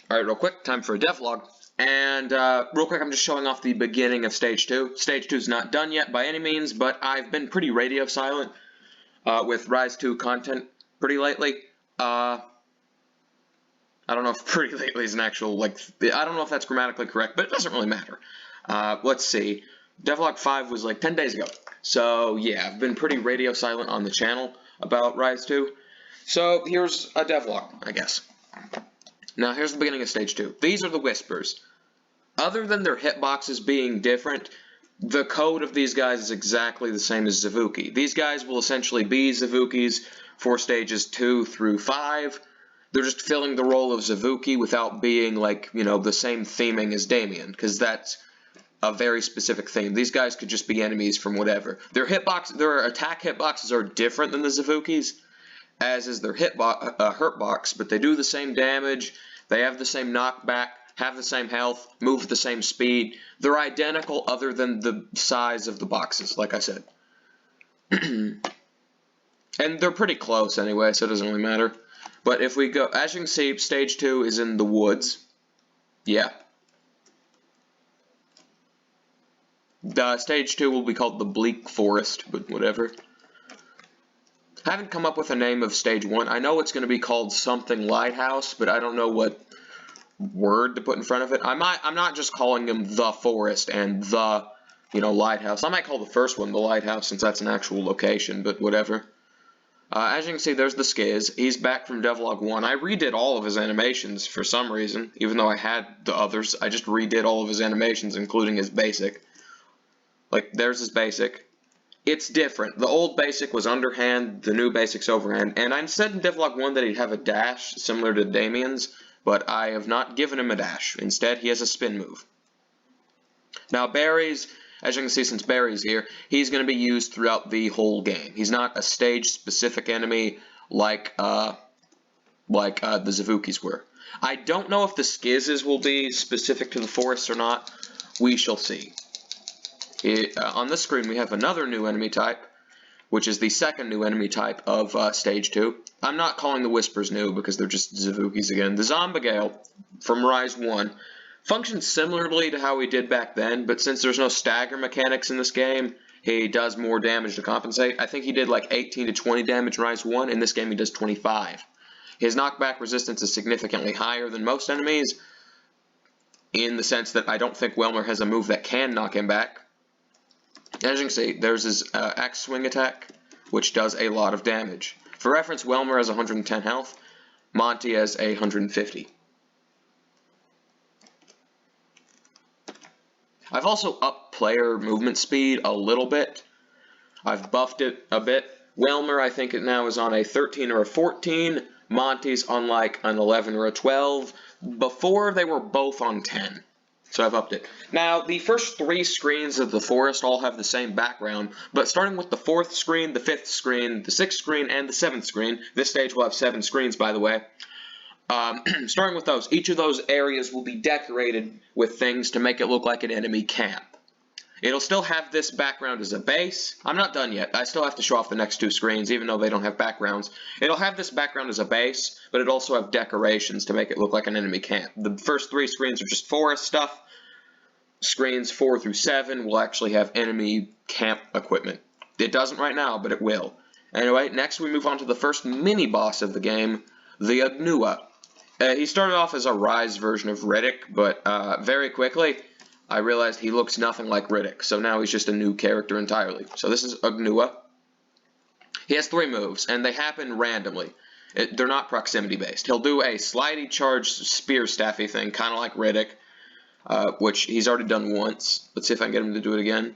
Alright, real quick, time for a devlog. And real quick, I'm just showing off the beginning of Stage 2. Stage 2 is not done yet by any means, but I've been pretty radio silent with Rise 2 content pretty lately. I don't know if pretty lately is an actual, I don't know if that's grammatically correct, but it doesn't really matter. Let's see. Devlog 5 was like 10 days ago. So, yeah, I've been pretty radio silent on the channel about Rise 2. So, here's a devlog, I guess. Now, here's the beginning of Stage 2. These are the Whispers. Other than their hitboxes being different, the code of these guys is exactly the same as Zavuki. These guys will essentially be Zavukis for Stages 2 through 5. They're just filling the role of Zavuki without being, the same theming as Damien, because that's a very specific theme. These guys could just be enemies from whatever. Their attack hitboxes are different than the Zavukis, as is their hurtbox, but they do the same damage, they have the same knockback, have the same health, move at the same speed. They're identical other than the size of the boxes, like I said. And they're pretty close anyway, so it doesn't really matter. But if we go, as you can see, Stage 2 is in the woods. Yeah. Stage 2 will be called the Bleak Forest, but whatever. I haven't come up with a name of Stage 1. I know it's going to be called something Lighthouse, but I don't know what word to put in front of it. I'm not just calling them the Forest and the, Lighthouse. I might call the first one the Lighthouse since that's an actual location, but whatever. As you can see, there's the Skiz. He's back from Devlog 1. I redid all of his animations for some reason, even though I had the others. I just redid all of his animations, including his basic. There's his basic. It's different. The old basic was underhand, the new basic's overhand. And I said in Devlog 1 that he'd have a dash similar to Damien's, but I have not given him a dash. Instead, he has a spin move. Now, berries, as you can see since Barry's here, he's going to be used throughout the whole game. He's not a stage-specific enemy like the Zavukis were. I don't know if the Skizzes will be specific to the forest or not. We shall see. On this screen, we have another new enemy type, which is the second new enemy type of Stage 2. I'm not calling the Whispers new because they're just Zavukis again. The Zombigale from Rise 1 functions similarly to how he did back then, but since there's no stagger mechanics in this game, he does more damage to compensate. I think he did like 18 to 20 damage in Rise 1. In this game, he does 25. His knockback resistance is significantly higher than most enemies, in the sense that I don't think Welmer has a move that can knock him back. As you can see, there's his axe swing attack, which does a lot of damage. For reference, Welmer has 110 health, Monty has 150. I've also upped player movement speed a little bit. I've buffed it a bit. Welmer, I think it now is on a 13 or a 14. Monty's on like an 11 or a 12. Before, they were both on 10. So I've upped it. Now, the first 3 screens of the forest all have the same background, but starting with the 4th screen, the 5th screen, the 6th screen, and the 7th screen, this stage will have 7 screens, by the way. Starting with those, each of those areas will be decorated with things to make it look like an enemy camp. It'll still have this background as a base. I'm not done yet. I still have to show off the next 2 screens, even though they don't have backgrounds. It'll have this background as a base, but it'll also have decorations to make it look like an enemy camp. The first 3 screens are just forest stuff. Screens 4 through 7 will actually have enemy camp equipment. It doesn't right now, but it will. Anyway, next we move on to the first mini-boss of the game, the Agnua. He started off as a Rise version of Riddick, but very quickly I realized he looks nothing like Riddick, so now he's just a new character entirely. So this is Agnua. He has 3 moves, and they happen randomly. They're not proximity-based. He'll do a slidey charge spear staffy thing, kind of like Riddick, which he's already done once. Let's see if I can get him to do it again.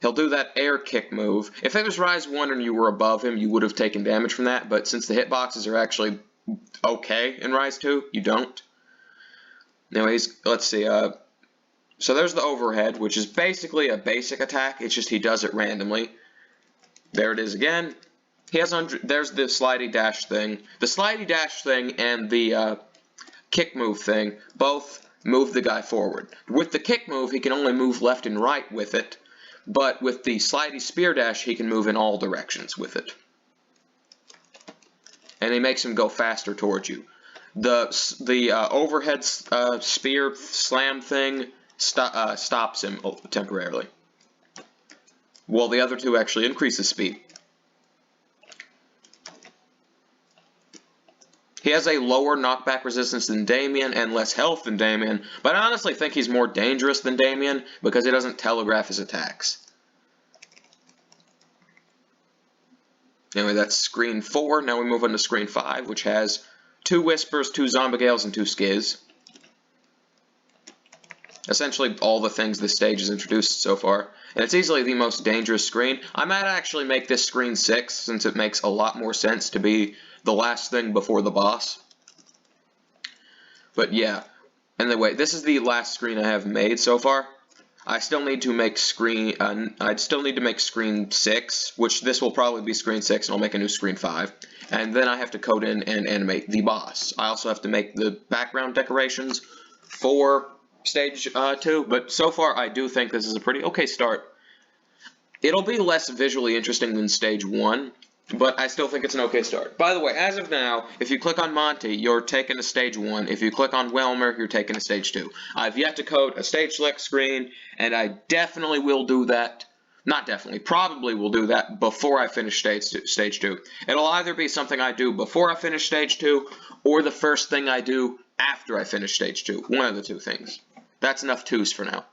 He'll do that air kick move. If it was Rise 1 and you were above him, you would have taken damage from that, but since the hitboxes are actually okay in Rise 2, you don't. Anyways, let's see. So there's the overhead, which is basically a basic attack. It's just he does it randomly. There it is again. He has there's the slidey dash thing. The slidey dash thing and the kick move thing both move the guy forward. With the kick move, he can only move left and right with it, but with the slidey spear dash, he can move in all directions with it. And he makes him go faster towards you. The overhead spear slam thing stops him temporarily, while the other two actually increase his speed. He has a lower knockback resistance than Damien and less health than Damien, but I honestly think he's more dangerous than Damien because he doesn't telegraph his attacks. Anyway, that's screen 4. Now we move on to screen 5, which has 2 Whispers, 2 Zombie Gales, and 2 Skizz. Essentially all the things this stage has introduced so far. And it's easily the most dangerous screen. I might actually make this screen 6, since it makes a lot more sense to be the last thing before the boss. But yeah. Anyway, this is the last screen I have made so far. I still need to make screen 6, which this will probably be screen 6, and I'll make a new screen 5. And then I have to code in and animate the boss. I also have to make the background decorations for stage 2, but so far I do think this is a pretty okay start. It'll be less visually interesting than stage 1, but I still think it's an okay start. By the way, as of now, if you click on Monty, you're taken to stage 1. If you click on Welmer, you're taken to stage 2. I've yet to code a stage select screen, and I definitely will do that. Not definitely, probably will do that before I finish stage 2. It'll either be something I do before I finish stage 2, or the first thing I do after I finish stage 2. One of the two things. That's enough twos for now.